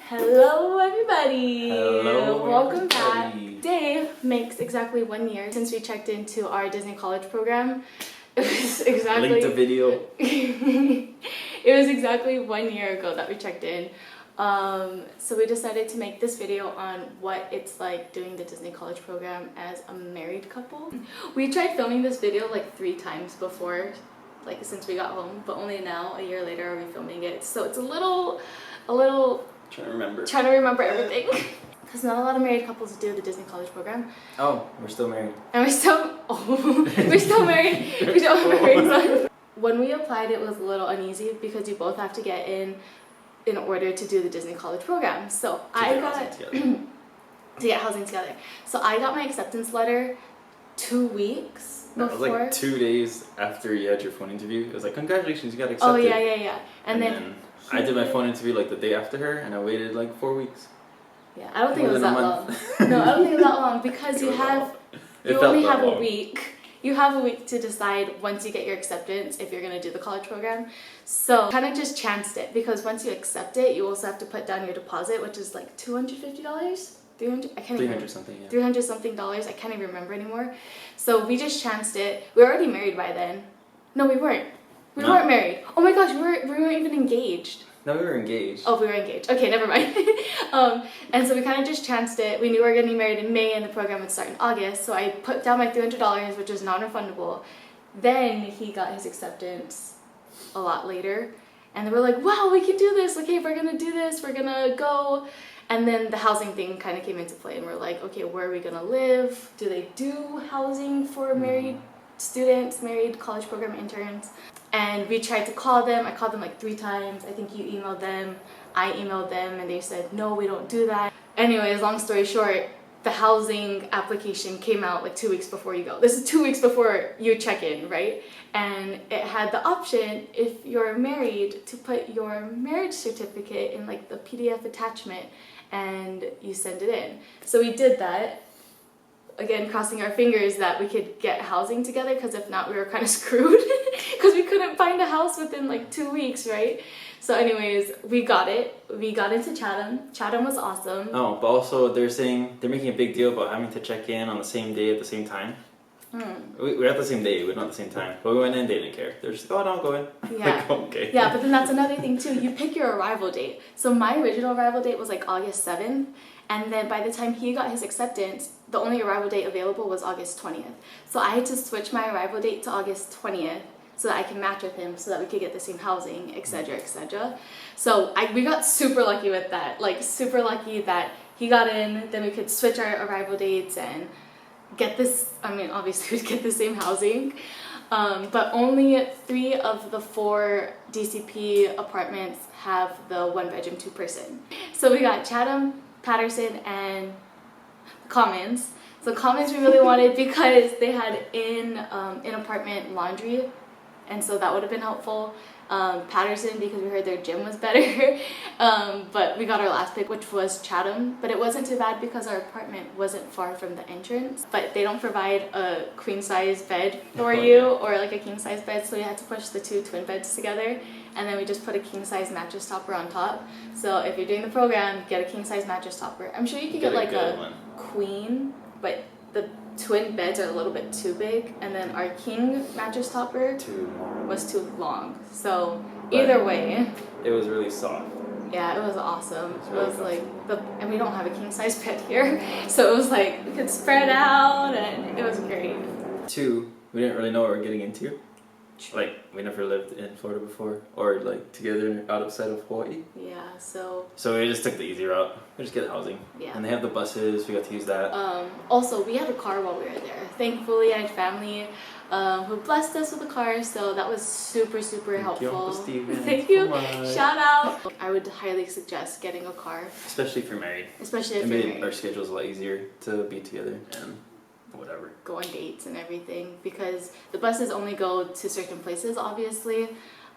Hello everybody! Hello Welcome back. everybody. Today makes exactly 1 year since we checked into our Disney College program. It was exactly... Link the video. It was exactly 1 year ago that we checked in. So we decided to make this video on what it's like doing the Disney College program as a married couple. We tried filming this video like 3 times before, like since we got home, but only now, a year later, are we filming it. So it's a little trying to remember everything. Because not a lot of married couples do the Disney College program. Oh, we're still married. And we're still married. We don't married. So. When we applied, it was a little uneasy because you both have to get in order to do the Disney College program. So I got to get housing together. So I got my acceptance letter 2 weeks before. It was like 2 days after you had your phone interview. It was like, congratulations, you got accepted. Oh yeah. And then I did my phone interview like the day after her, and I waited like 4 weeks. Yeah, I don't think it was that long. No, I don't think it was that long because you only have a week. You have a week to decide once you get your acceptance if you're going to do the college program. So kind of just chanced it because once you accept it, you also have to put down your deposit, which is like $250, $300. I can't even. 300 something. Yeah. $300 something. I can't even remember anymore. So we just chanced it. We were already married by then. No, we weren't. We weren't married. Oh my gosh, we weren't even engaged. No, we were engaged. Oh, we were engaged. Okay, never mind. And so we kind of just chanced it. We knew we were getting married in May and the program would start in August. So I put down my $300, which was non-refundable. Then he got his acceptance a lot later. And they were like, wow, we can do this. Okay, we're going to do this. We're going to go. And then the housing thing kind of came into play. And we're like, okay, where are we going to live? Do they do housing for married students, married college program interns? And we tried to call them. I called them like 3 times. I think you emailed them. I emailed them and they said, no, we don't do that. Anyways, long story short, the housing application came out like 2 weeks before you go. This is 2 weeks before you check in, right? And it had the option, if you're married, to put your marriage certificate in like the PDF attachment and you send it in. So we did that. Again, crossing our fingers that we could get housing together, because if not, we were kind of screwed because we couldn't find a house within like 2 weeks, right? So anyways, we got it. We got into Chatham. Chatham was awesome. Oh, but also they're making a big deal about having to check in on the same day at the same time. We were at the same day, but not the same time. But we went in, they didn't care. They're just like, oh no, go in. Yeah. Like, okay. Yeah, but then that's another thing too. You pick your arrival date. So my original arrival date was like August 7th. And then by the time he got his acceptance, the only arrival date available was August 20th. So I had to switch my arrival date to August 20th so that I can match with him so that we could get the same housing, etc., etc. So we got super lucky with that. Like super lucky that he got in, then we could switch our arrival dates and get this, obviously we'd get the same housing. But only 3 of the 4 DCP apartments have the 1-bedroom, 2-person. So we got Chatham, Patterson, and Commons. So Commons we really wanted because they had in apartment laundry, and so that would have been helpful. Patterson because we heard their gym was better. But we got our last pick, which was Chatham. But it wasn't too bad because our apartment wasn't far from the entrance. But they don't provide a queen size bed for you or like a king size bed, so we had to push the 2 twin beds together. And then we just put a king size mattress topper on top. So if you're doing the program, get a king size mattress topper. I'm sure you could get like a queen, but the twin beds are a little bit too big. And then our king mattress topper was too long. So either way, it was really soft. Yeah, it was awesome. It was like and we don't have a king size bed here, so it was like we could spread out, and it was great. 2, we didn't really know what we were getting into. Like, we never lived in Florida before, or like together outside of Hawaii. Yeah, so we just took the easy route. We just get housing. Yeah. And they have the buses, we got to use that. Also, we had a car while we were there. Thankfully, I had family who blessed us with a car, so that was super, super helpful. Thank you. Shout out. I would highly suggest getting a car. Especially if you're married. Especially if you're married. It made our schedules a lot easier to be together and whatever. Go on dates and everything, because the buses only go to certain places, obviously.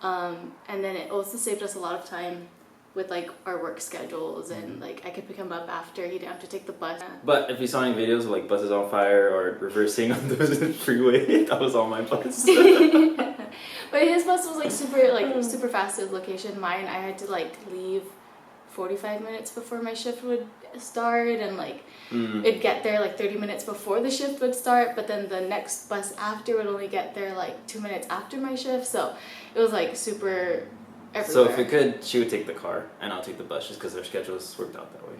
And then it also saved us a lot of time with like our work schedules, and like I could pick him up after he didn't have to take the bus. But if you saw any videos of like buses on fire or reversing on the freeway, that was all my bus. But his bus was like super fast to his location. Mine, I had to like leave 45 minutes before my shift would start, and like it'd get there like 30 minutes before the shift would start, but then the next bus after would only get there like 2 minutes after my shift, so it was like super everywhere. So if we could, she would take the car and I'll take the bus just because their schedules worked out that way.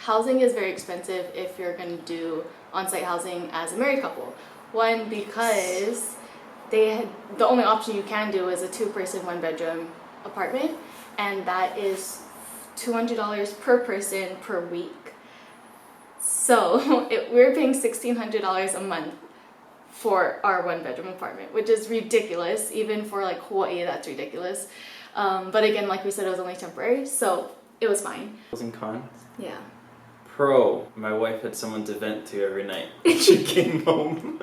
Housing is very expensive if you're going to do on-site housing as a married couple. One, because the only option you can do is a 2-person 1-bedroom apartment, and that is $200 per person per week. So we're paying $1,600 a month for our 1-bedroom apartment, which is ridiculous. Even for like Hawaii, that's ridiculous. But again, like we said, it was only temporary, so it was fine. Pros and cons. Yeah. Pro, my wife had someone to vent to every night when she came home.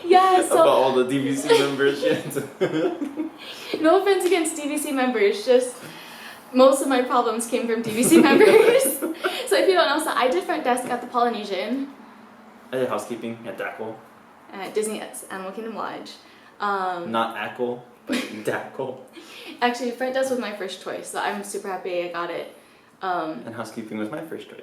Yeah, so about all the DVC members she had to no offense against DVC members, just most of my problems came from DVC members. So if you don't know, so I did front desk at the Polynesian. I did housekeeping at Dackle. At Disney Animal Kingdom Lodge. Not Ackle, but Dackle. Actually, front desk was my first choice, so I'm super happy I got it. And housekeeping was my first choice.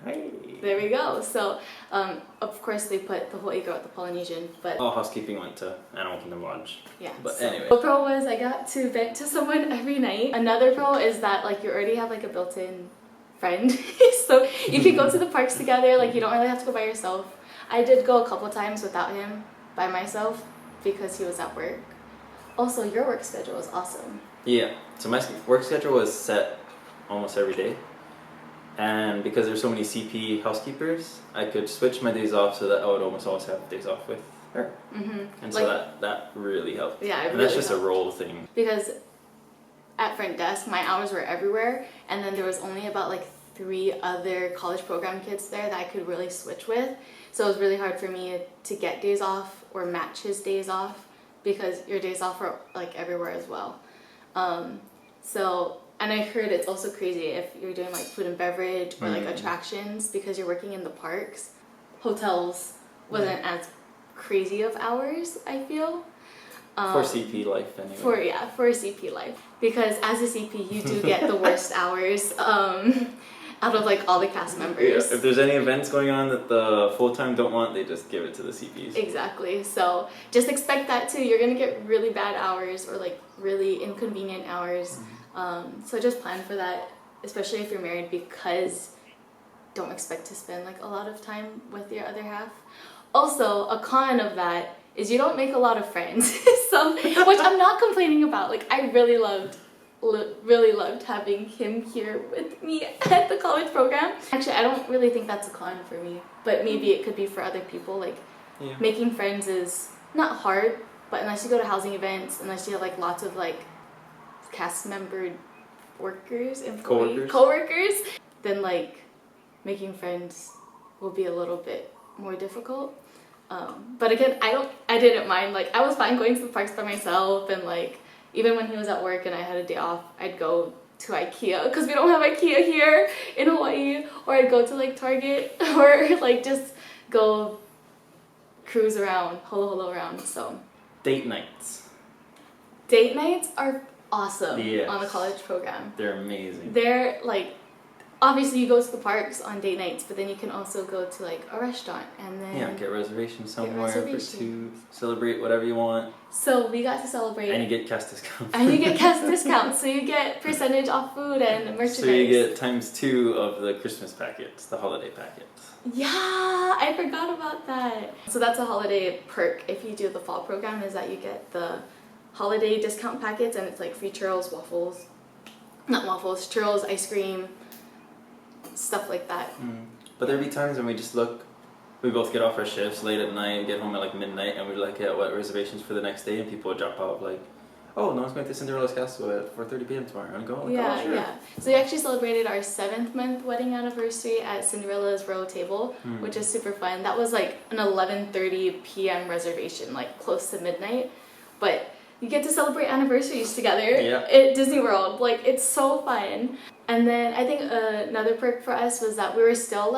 Hey. There we go. So, of course, they put the Hawaii girl at the Polynesian, but All housekeeping went to Animal Kingdom Lodge. yeah. But so. anyway. The pro was I got to vent to someone every night. Another pro is that like you already have like a built-in friend, so you can go to the parks together. Like you don't really have to go by yourself. I did go a couple times without him, by myself, because he was at work. Also, your work schedule was awesome. Yeah, so my work schedule was set almost every day. And because there's so many CP housekeepers, I could switch my days off so that I would almost always have days off with her. And so that really helped. Yeah, it and really that's just helped. a role thing. Because at front desk, my hours were everywhere, and then there was only about like 3 other college program kids there that I could really switch with. So it was really hard for me to get days off or match his days off, because your days off are like everywhere as well. And I heard it's also crazy if you're doing like food and beverage or like attractions, because you're working in the parks. Hotels wasn't as crazy of hours, I feel. For CP life anyway. For CP life. Because as a CP, you do get the worst hours out of like all the cast members. Yeah, if there's any events going on that the full-time don't want, they just give it to the CPs. Exactly. So just expect that too. You're going to get really bad hours or like really inconvenient hours. So just plan for that, especially if you're married, because don't expect to spend like a lot of time with your other half. Also, a con of that is you don't make a lot of friends. So, which I'm not complaining about. Like I really loved having him here with me at the college program. Actually, I don't really think that's a con for me, but maybe it could be for other people. Like making friends is not hard, but unless you go to housing events, unless you have like lots of like cast member workers, co-workers, then like making friends will be a little bit more difficult. But again, I didn't mind. Like I was fine going to the parks by myself, and like even when he was at work and I had a day off, I'd go to IKEA, because we don't have IKEA here in Hawaii, or I'd go to like Target, or like just go cruise around, holo around. So Date nights. Date nights are awesome Yes. on the college program. They're amazing. They're like, obviously you go to the parks on date nights, but then you can also go to like a restaurant and then Get reservations somewhere reservation. to celebrate whatever you want. So we got to celebrate. And you get cast discounts. And you get cast discounts, so you get percentage off food and merchandise. So you get ×2 of the Christmas packets, the holiday packets. Yeah, I forgot about that. So that's a holiday perk if you do the fall program, is that you get the holiday discount packets, and it's like free churros, churros, ice cream, stuff like that. But there'd be times when we both get off our shifts late at night, get home at like midnight, and we're like, what reservations for the next day, and people would drop out like, oh, no one's going to Cinderella's Castle at 4:30 p.m. tomorrow. And I go, Yeah, oh, sure. yeah. So we actually celebrated our 7th month wedding anniversary at Cinderella's Royal Table, which is super fun. That was like an 11:30 p.m. reservation, like close to midnight. But you get to celebrate anniversaries together at Disney World. Like, it's so fun. And then I think another perk for us was that we were still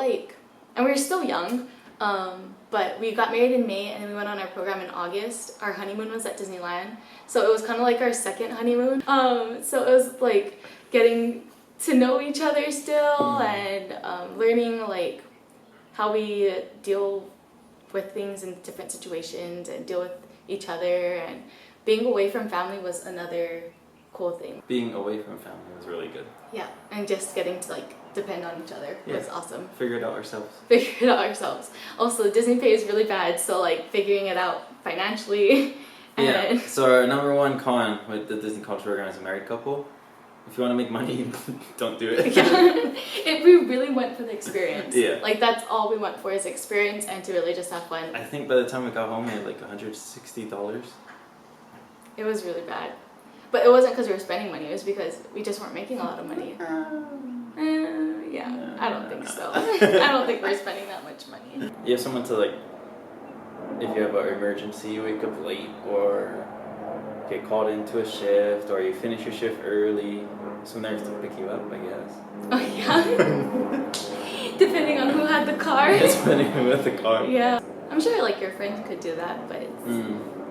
young, but we got married in May, and then we went on our program in August. Our honeymoon was at Disneyland, so it was kind of like our second honeymoon. So it was like getting to know each other still and learning like how we deal with things in different situations and deal with each other, and being away from family was another cool thing. Being away from family was really good. Yeah, and just getting to like depend on each other was awesome. Figure it out ourselves. Figure it out ourselds. Also, Disney Pay is really bad, so like figuring it out financially. Yeah. So our number one con with the Disney College program as a married couple, if you want to make money, don't do it. We really went for the experience. Yeah. Like that's all we went for is experience and to really just have fun. I think by the time we got home, we had like $160. It was really bad. But it wasn't because we were spending money, it was because we just weren't making a lot of money. Yeah, I don't think so. I don't think we're spending that much money. You have someone to like, if you have an emergency, you wake up late or get called into a shift or you finish your shift early, someone there to pick you up, I guess. Oh yeah? Depending on who had the car. Depending on who had the car. Yeah. I'm sure like your friend could do that, but it's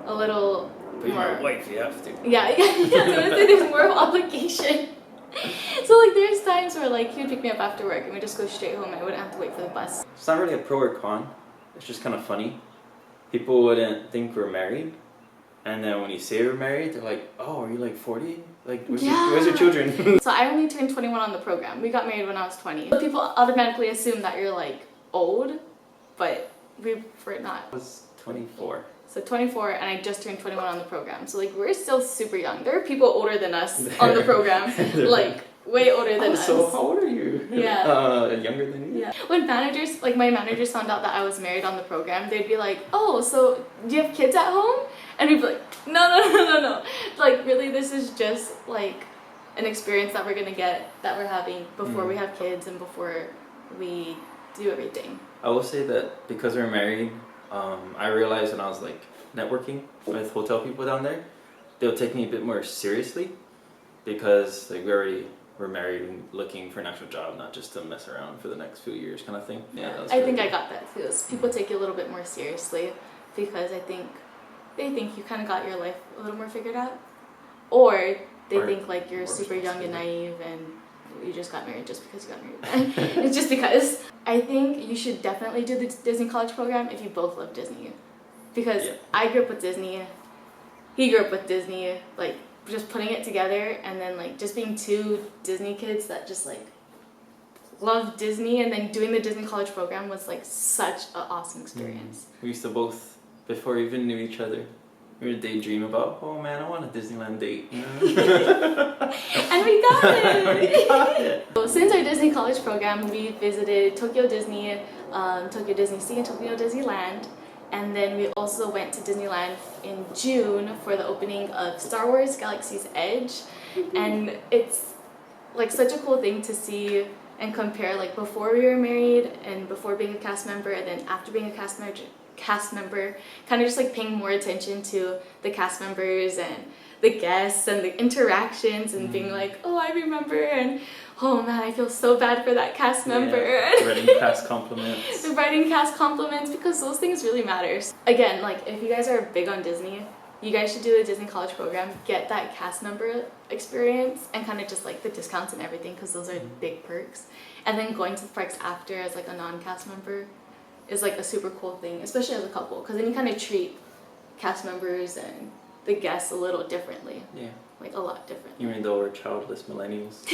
a little But more... you're my wife, you have to. Yeah, I was gonna say there's more of obligation. So like there's times where like he would pick me up after work and we just go straight home and I wouldn't have to wait for the bus. It's not really a pro or con. It's just kind of funny. People wouldn't think we're married. And then when you say we're married, they're like, oh, are you like 40? Like, where's your children? So I only turned 21 on the program. We got married when I was 20. People automatically assume that you're like old, but we were not. I was 24. So 24 and I just turned 21 on the program. So like we're still super young. There are people older than us on the program. Like way older than us. So how old are you? Yeah. Younger than you? Yeah. When managers, like my managers found out that I was married on the program, they'd be like, oh, so do you have kids at home? And we'd be like, no. Like really this is just like an experience that we're gonna get, that we're having before we have kids and before we do everything. I will say that because we're married, I realized when I was like networking with hotel people down there, they'll take me a bit more seriously because like we're married and looking for an actual job, not just to mess around for the next few years kind of thing. Yeah, I think I got that too. People take you a little bit more seriously because I think they think you kind of got your life a little more figured out, or they think like you're super young and naive and you just got married just because you got married. It's just because. I think you should definitely do the Disney College program if you both love Disney, because I grew up with Disney, he grew up with Disney, like just putting it together and then like just being two Disney kids that just like love Disney, and then doing the Disney College program was like such an awesome experience. We used to both, before we even knew each other, we would daydream about, oh man, I want a Disneyland date. You know? And we got it! We got it! So since our Disney College program, we visited Tokyo Disney, Tokyo Disney Sea and Tokyo Disneyland. And then we also went to Disneyland in June for the opening of Star Wars Galaxy's Edge. And it's like such a cool thing to see and compare like before we were married and before being a cast member and then after being a cast member, kind of just like paying more attention to the cast members and the guests and the interactions and being like, oh, I remember, and oh man, I feel so bad for that cast member. Writing cast compliments. Writing cast compliments, because those things really matter. Again, like if you guys are big on Disney, you guys should do the Disney College program, get that cast member experience and kind of just like the discounts and everything, because those are big perks. And then going to the parks after as like a non-cast member is like a super cool thing, especially as a couple, because then you kind of treat cast members and the guests a little differently. Yeah. Like a lot differently. Even though we're childless millennials.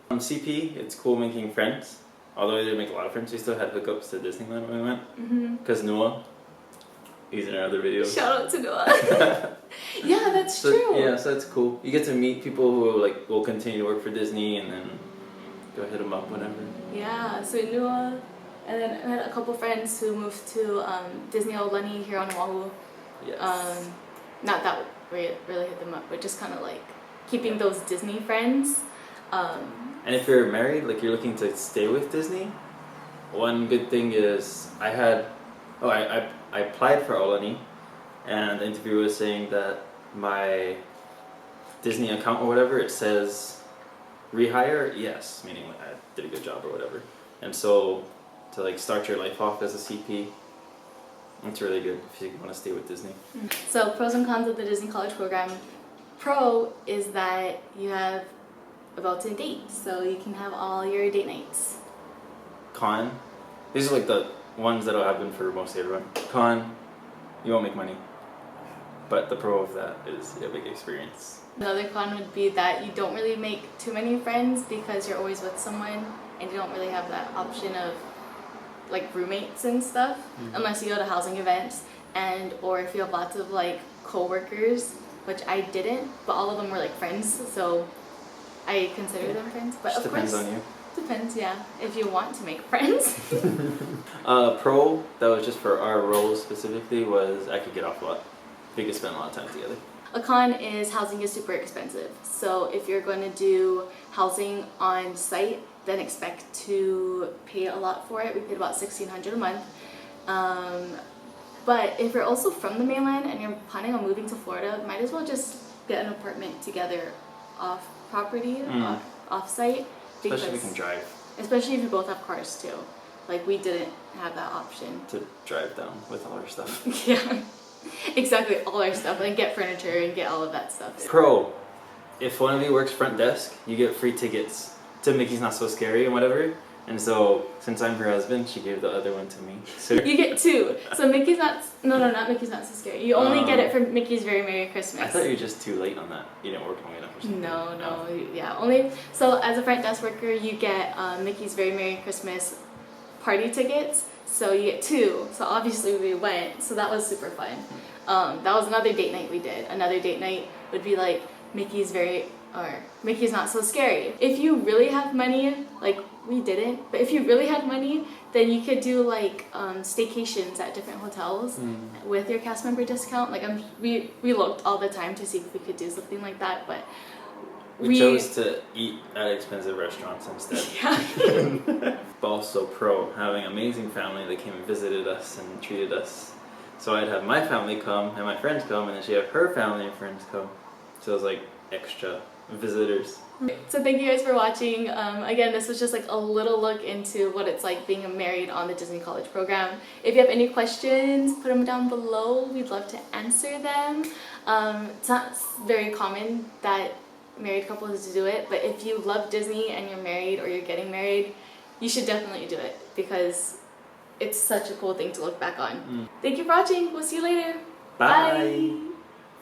CP, it's cool making friends. Although we didn't make a lot of friends, we still had hookups to Disneyland when we went. Because Noah, he's in our other videos. Shout out to Noah. Yeah, that's true. Yeah, so that's cool. You get to meet people who like will continue to work for Disney and then go hit them up whenever. Yeah, so Noah, and then I had a couple friends who moved to Disney Aulani here on Oahu. Yes. Not that we really hit them up, but just kind of like keeping those Disney friends. And if you're married, like you're looking to stay with Disney, one good thing is I applied for Aulani, and the interviewer was saying that my Disney account or whatever, it says rehire, yes, meaning like I did a good job or whatever. And so to like start your life off as a CP, it's really good if you want to stay with Disney. So pros and cons of the Disney College program. Pro is that you have about to date, so you can have all your date nights. Con. These are like the ones that'll happen for mostly everyone. Con, you won't make money. But the pro of that is a big experience. Another con would be that you don't really make too many friends because you're always with someone and you don't really have that option of like roommates and stuff unless you go to housing events and or if you have lots of like co-workers, which I didn't, but all of them were like friends, so I consider them friends. But Just of course, depends on you. depends, yeah, if you want to make friends. Pro that was just for our role specifically was I could get off a lot. We could spend a lot of time together. A con is housing is super expensive. So if you're going to do housing on site, then expect to pay a lot for it. We paid about $1,600 a month. But if you're also from the mainland and you're planning on moving to Florida, might as well just get an apartment together off property, off site. Especially if we can drive. Especially if you both have cars too. Like we didn't have that option. To drive down with all our stuff. Yeah. Exactly, all our stuff, like get furniture and get all of that stuff. Pro, if one of you works front desk, you get free tickets to Mickey's Not So Scary and whatever. And so, since I'm her husband, she gave the other one to me. So You get two. So Mickey's not, not Mickey's Not So Scary. You only get it for Mickey's Very Merry Christmas. I thought you were just too late on that. You didn't work long enough or something. No, yeah. Only, so as a front desk worker, you get Mickey's Very Merry Christmas party tickets. So you get two. So obviously we went. So that was super fun. That was another date night we did. Another date night would be like Mickey's Not So Scary. If you really have money, like we didn't, but if you really had money, then you could do like staycations at different hotels with your cast member discount. Like we looked all the time to see if we could do something like that, but we chose to eat at expensive restaurants instead. Yeah. But also pro, having amazing family that came and visited us and treated us. So I'd have my family come and my friends come, and then she'd have her family and friends come. So it was like extra visitors. So thank you guys for watching. Again, this was just like a little look into what it's like being married on the Disney College program. If you have any questions, put them down below. We'd love to answer them. It's not very common that married couples do it, but if you love Disney and you're married or you're getting married, you should definitely do it because it's such a cool thing to look back on. Thank you for watching. We'll see you later. Bye.